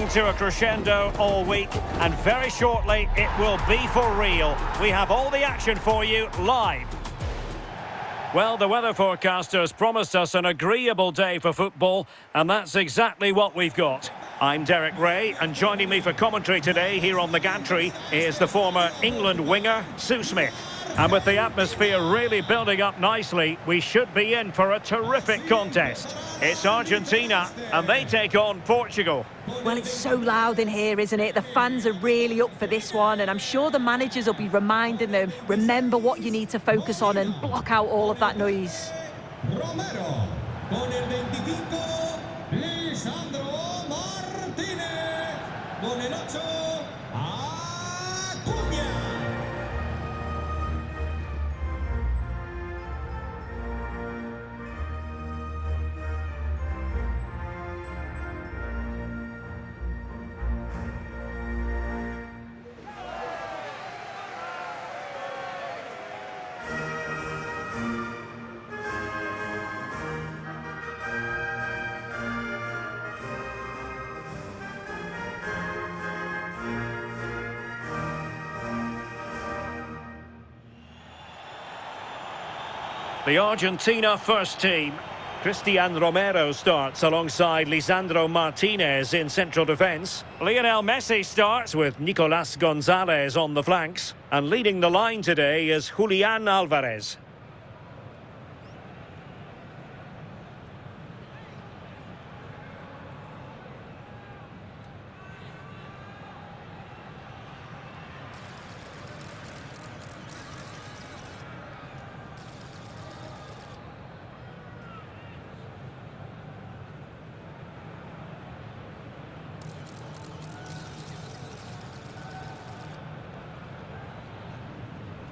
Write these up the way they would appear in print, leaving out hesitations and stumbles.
to a crescendo all week, and very shortly it will be for real. We have all the action for you live. Well, the weather forecasters promised us an agreeable day for football, and that's exactly what we've got. I'm Derek Ray, and joining me for commentary today here on the gantry is the former England winger, Sue Smith. And with the atmosphere really building up nicely, we should be in for a terrific contest. It's Argentina, and they take on Portugal. Well, it's so loud in here, isn't it? The fans are really up for this one, and I'm sure the managers will be reminding them, remember what you need to focus on and block out all of that noise. Romero, con el 25, Lisandro Martínez, con el 8, Acuña. The Argentina first team. Cristiano Romero starts alongside Lisandro Martinez in central defence. Lionel Messi starts with Nicolas Gonzalez on the flanks. And leading the line today is Julian Alvarez.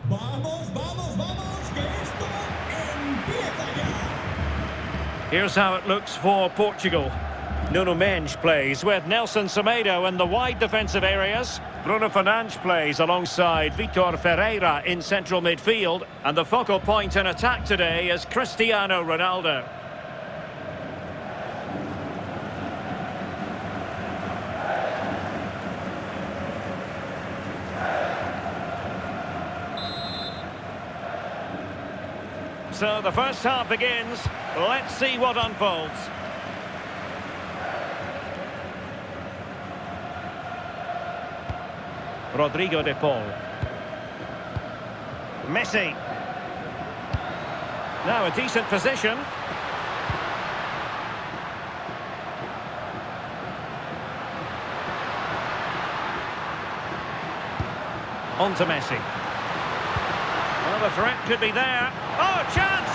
Vamos, vamos, vamos, que esto empieza ya. Here's how it looks for Portugal. Nuno Mendes plays with Nelson Semedo in the wide defensive areas. Bruno Fernandes plays alongside Vitor Ferreira in central midfield. And the focal point in attack today is Cristiano Ronaldo. So the first half begins. Let's see what unfolds. Rodrigo de Paul. Messi. Now a decent position. On to Messi. Well, the threat could be there. Oh, chance!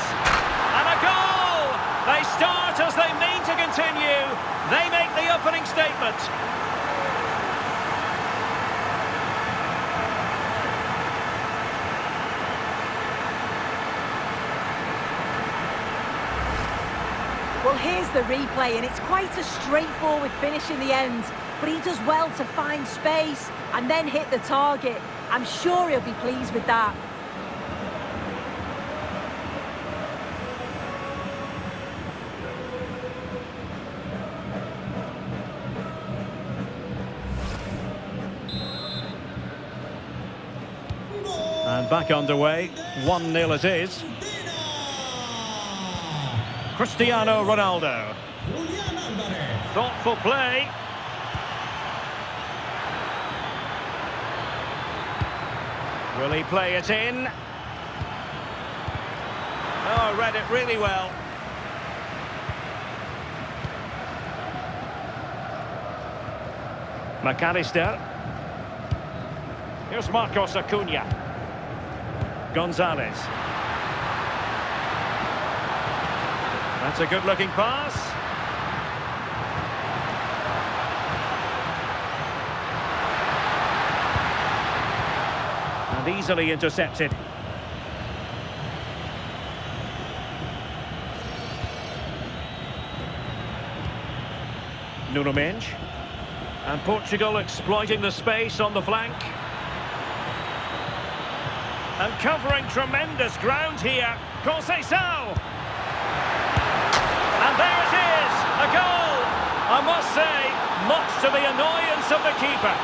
And a goal! They start as they mean to continue. They make the opening statement. Well, here's the replay, and it's quite a straightforward finish in the end. But he does well to find space and then hit the target. I'm sure he'll be pleased with that. And back underway, 1-0 it is. Cristiano Ronaldo. Julian Alvarez. Thoughtful play. Will he play it in? Oh, read it really well. McAllister. Here's Marcos Acuña. Gonzalez. That's a good-looking pass. And easily intercepted. Nuno Mendes. And Portugal exploiting the space on the flank. And covering tremendous ground here. Conceição. And there it is, a goal. I must say, much to the annoyance of the keeper.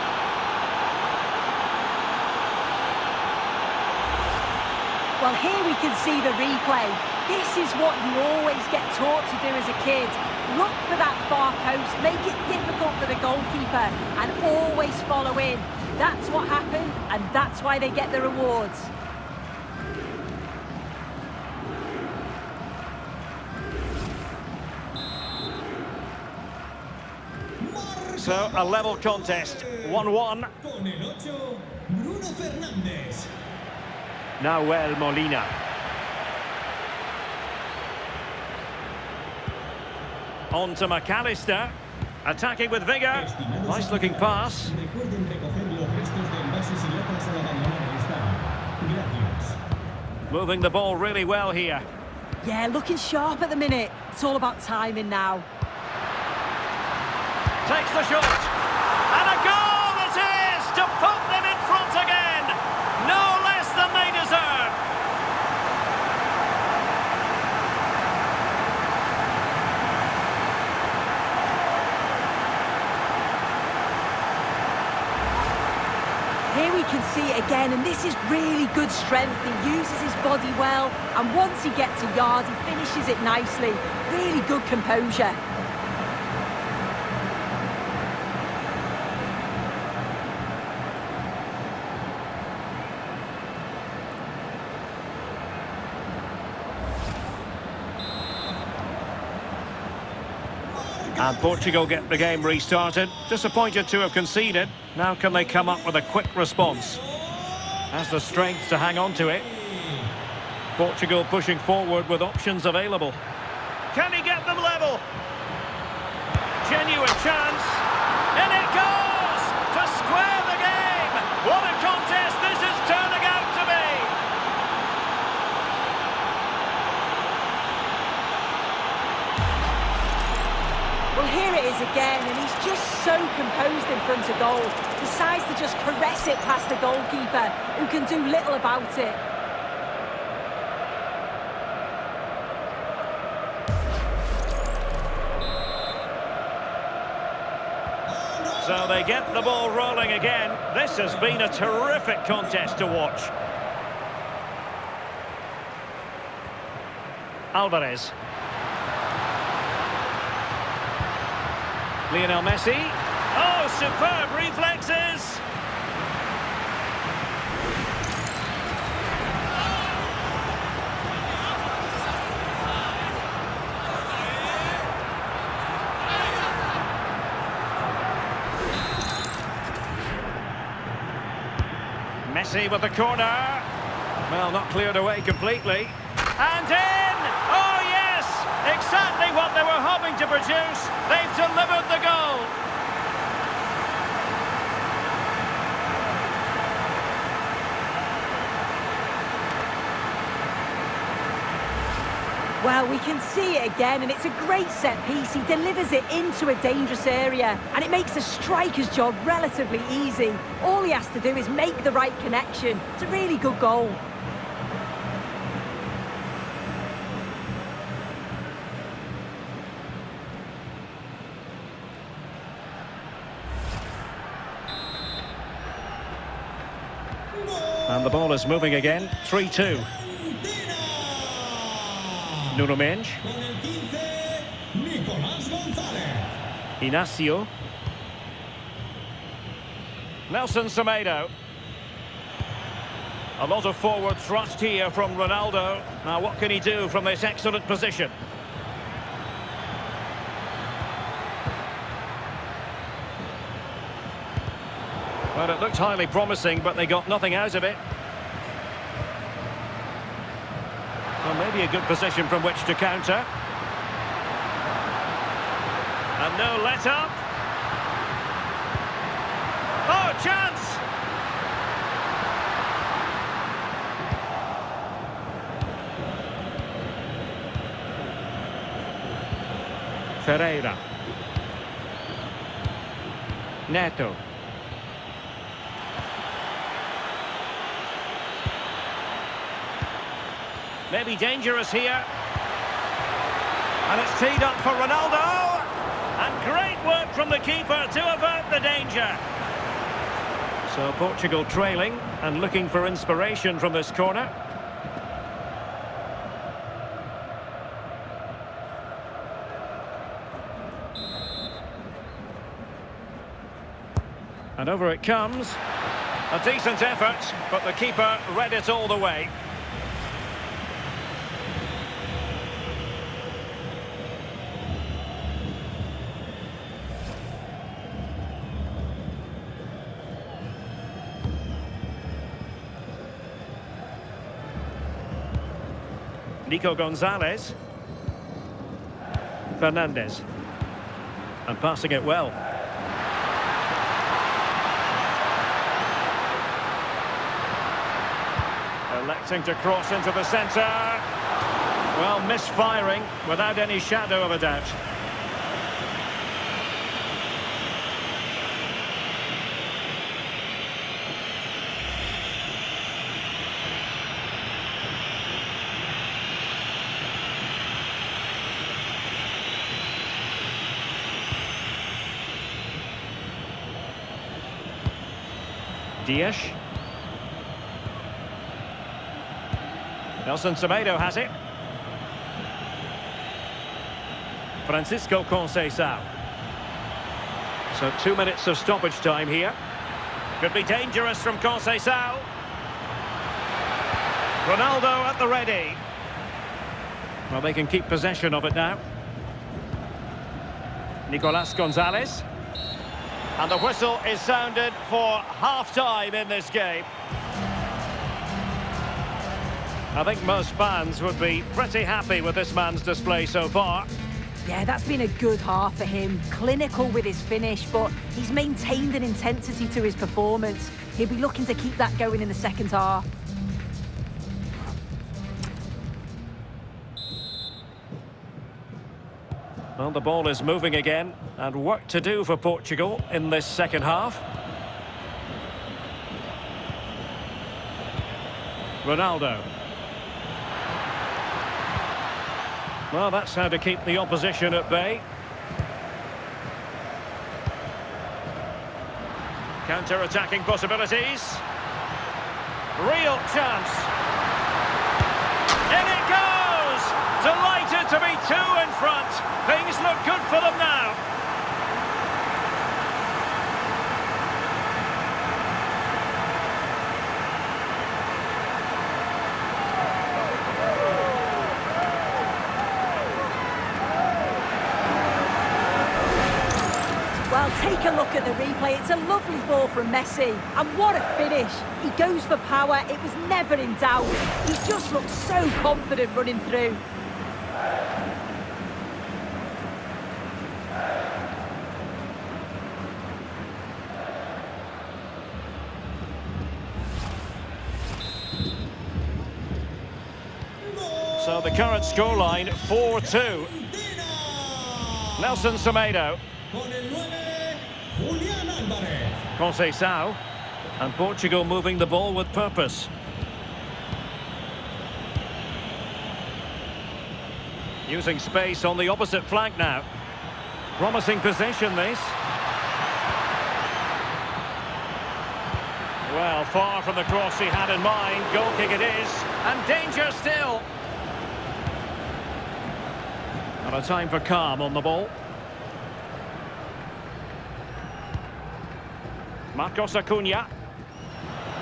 Well, here we can see the replay. This is what you always get taught to do as a kid. Look for that far post, make it difficult for the goalkeeper, and always follow in. That's what happened, and that's why they get the rewards. So, a level contest, 1-1. Con el 8, Bruno Fernández. Nahuel Molina. On to McAllister. Attacking with vigour. Nice looking pass. Recuerden recoger los restos de envases y latas al abandonar el estadio. Gracias. Moving the ball really well here. Yeah, looking sharp at the minute. It's all about timing now. Takes the shot. And a goal it is to put them in front again. No less than they deserve. Here we can see it again, and this is really good strength. He uses his body well, and once he gets a yard, he finishes it nicely. Really good composure. And Portugal get the game restarted. Disappointed to have conceded. Now can they come up with a quick response? Has the strength to hang on to it. Portugal pushing forward with options available. Can he get them level? Genuine chance. And it goes to square the game. What a contest this is turning out to be. Well, here it is again, and he's just so composed in front of goal. Decides to just caress it past the goalkeeper, who can do little about it. So they get the ball rolling again. This has been a terrific contest to watch. Alvarez. Lionel Messi. Oh, superb reflexes. Messi with the corner. Well, not cleared away completely. And in! Oh, yes! Exactly what they were hoping to produce. They've delivered the goal. Well, we can see it again, and it's a great set piece. He delivers it into a dangerous area, and it makes the striker's job relatively easy. All he has to do is make the right connection. It's a really good goal. And the ball is moving again. 3-2. Nuno Mendes. Con el 15, Nicolás González. Inacio. Nelson Semedo. A lot of forward thrust here from Ronaldo. Now what can he do from this excellent position? Well, it looked highly promising, but they got nothing out of it. Well, maybe a good position from which to counter. And no let-up. Oh, chance! Ferreira. Neto. Maybe dangerous here. And it's teed up for Ronaldo. And Great work from the keeper to avert the danger. So Portugal trailing and looking for inspiration from this corner. And over it comes. A decent effort, but the keeper read it all the way. Nico Gonzalez. Fernandez. And passing it well. Electing to cross into the centre. Well, misfiring without any shadow of a doubt. Dias. Nelson Semedo has it. Francisco Conceição. So 2 minutes of stoppage time here. Could be dangerous from Conceição. Ronaldo at the ready. Well, they can keep possession of it now. Nicolas Gonzalez. And the whistle is sounded for half-time in this game. I think most fans would be pretty happy with this man's display so far. Yeah, that's been a good half for him. Clinical with his finish, but he's maintained an intensity to his performance. He'll be looking to keep that going in the second half. Well, the ball is moving again, and work to do for Portugal in this second half. Ronaldo. Well, that's how to keep the opposition at bay. Counter-attacking possibilities. Real chance. In it goes! Delighted to be two in front. Things look good for them now. Well, take a look at the replay. It's a lovely ball from Messi. And what a finish. He goes for power. It was never in doubt. He just looks so confident running through. So the current scoreline, 4-2. Nelson Semedo. Conceição. And Portugal moving the ball with purpose. Using space on the opposite flank now. Promising possession, this. Well, far from the cross he had in mind. Goal kick it is. And danger still. And a time for calm on the ball. Marcos Acuna.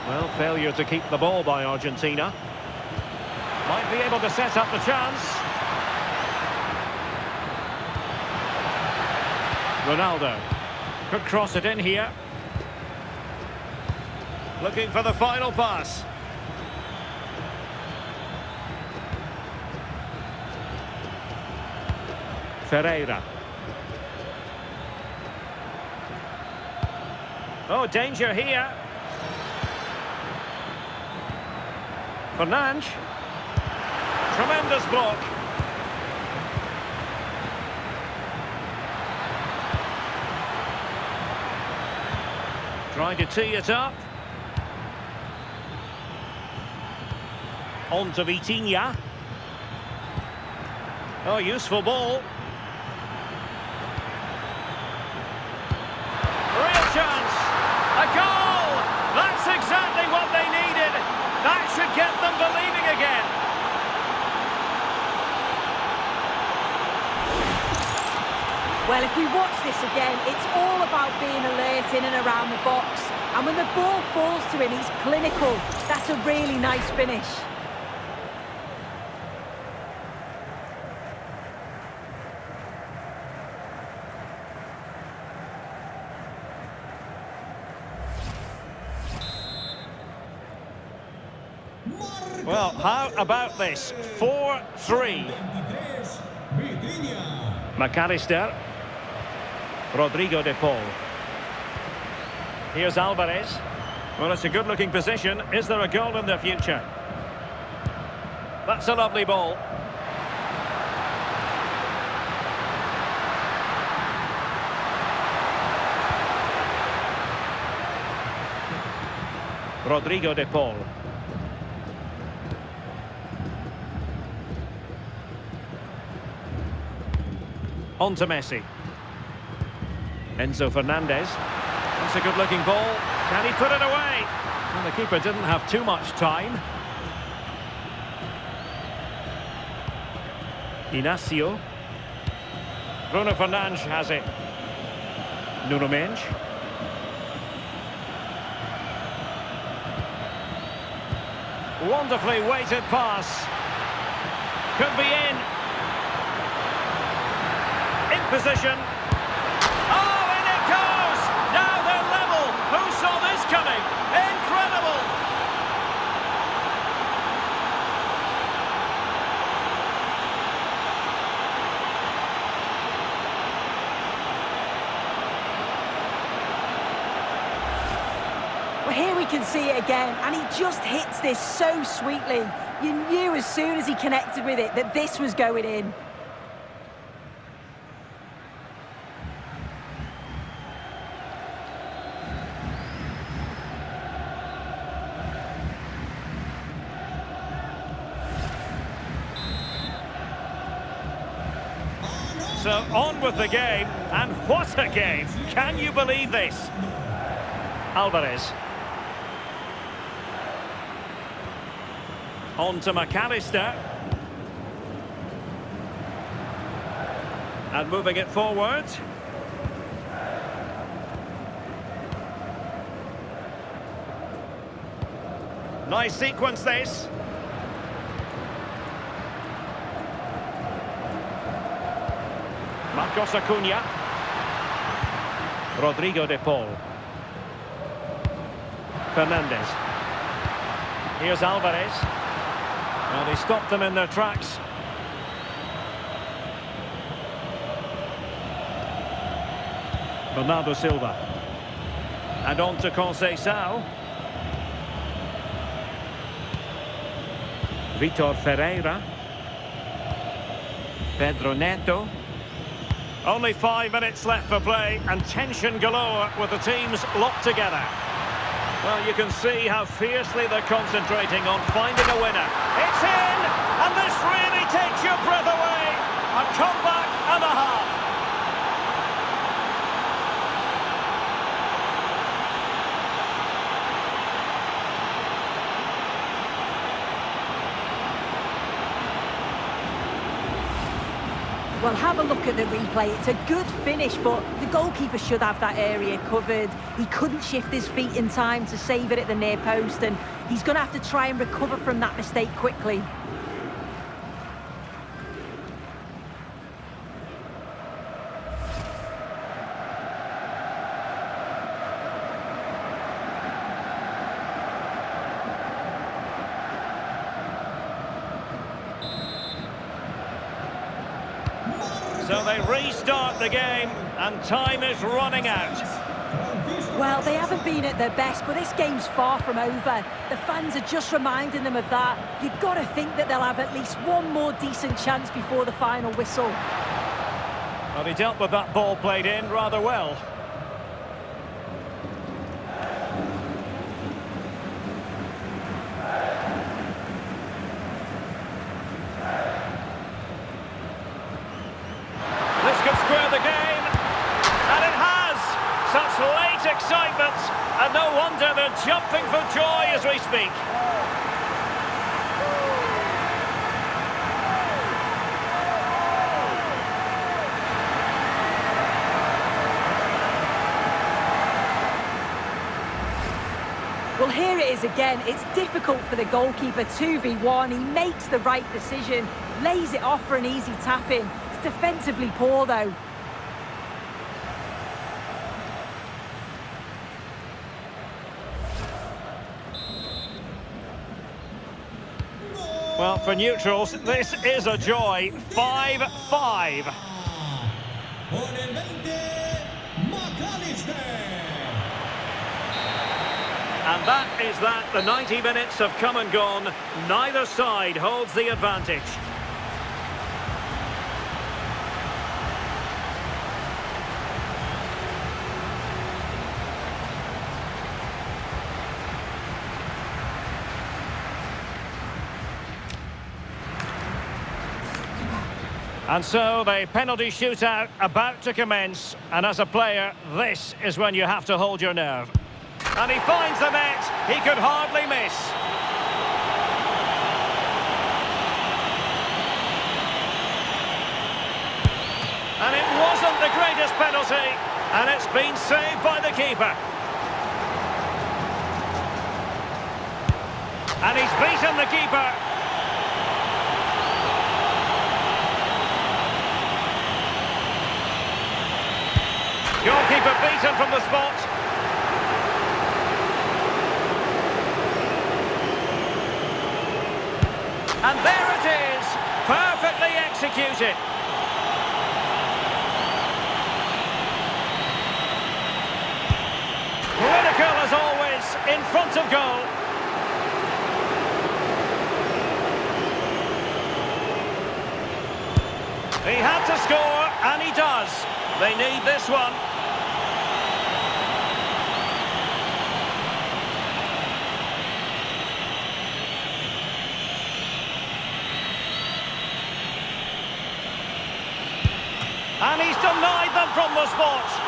Well, failure to keep the ball by Argentina. Might be able to set up the chance. Ronaldo. Could cross it in here. Looking for the final pass. Ferreira. Oh, danger here. Fernandes. Tremendous block. Trying to tee it up. On to Vitinha. Oh, useful ball. A goal! That's exactly what they needed. That should get them believing again. Well, if we watch this again, it's all about being alert in and around the box. And when the ball falls to him, he's clinical. That's a really nice finish. Well, how about this? 4-3. McAllister. Rodrigo de Paul. Here's Alvarez. Well, it's a good-looking position. Is there a goal in the future? That's a lovely ball. Rodrigo de Paul. On to Messi. Enzo Fernandez. That's a good-looking ball. Can he put it away? Well, the keeper didn't have too much time. Inacio. Bruno Fernandes has it. Nuno Mendes. Wonderfully weighted pass. Could be in. In position. Oh, in it goes! Now they're level. Who saw this coming? Incredible! Well, here we can see it again, and he just hits this so sweetly. You knew as soon as he connected with it that this was going in. So on with the game, and what a game! Can you believe this? Alvarez. On to McAllister. And moving it forward. Nice sequence this. Marcos Acuna. Rodrigo de Paul. Fernandez. Here's Alvarez. Well, they stopped them in their tracks. Bernardo Silva. And on to Conceição. Vitor Ferreira. Pedro Neto. Only 5 minutes left for play, and tension galore with the teams locked together. Well, you can see how fiercely they're concentrating on finding a winner. It's in! And this really takes your breath away. A comeback and a half. Well, have a look at the replay. It's a good finish, but the goalkeeper should have that area covered. He couldn't shift his feet in time to save it at the near post, and he's going to have to try and recover from that mistake quickly. So they restart the game, and time is running out. Well, they haven't been at their best, but this game's far from over. The fans are just reminding them of that. You've got to think that they'll have at least one more decent chance before the final whistle. Well, he dealt with that ball played in rather well. This could square the game, and it has! Such late excitement. excitement, and no wonder they're jumping for joy as we speak. Well, here it is again. It's difficult for the goalkeeper, 2v1. He makes the right decision, lays it off for an easy tap-in. It's defensively poor, though. Well, for neutrals, this is a joy. 5-5. Por el 20, McAllister. And that is that. The 90 minutes have come and gone. Neither side holds the advantage. And so the penalty shootout about to commence. And as a player, this is when you have to hold your nerve. And he finds the net. He could hardly miss. And it wasn't the greatest penalty. And it's been saved by the keeper. And he's beaten the keeper. Goalkeeper beaten from the spot. And there it is, perfectly executed. Critical as always, in front of goal. He had to score, and he does. They need this one. And he's denied them from the spot.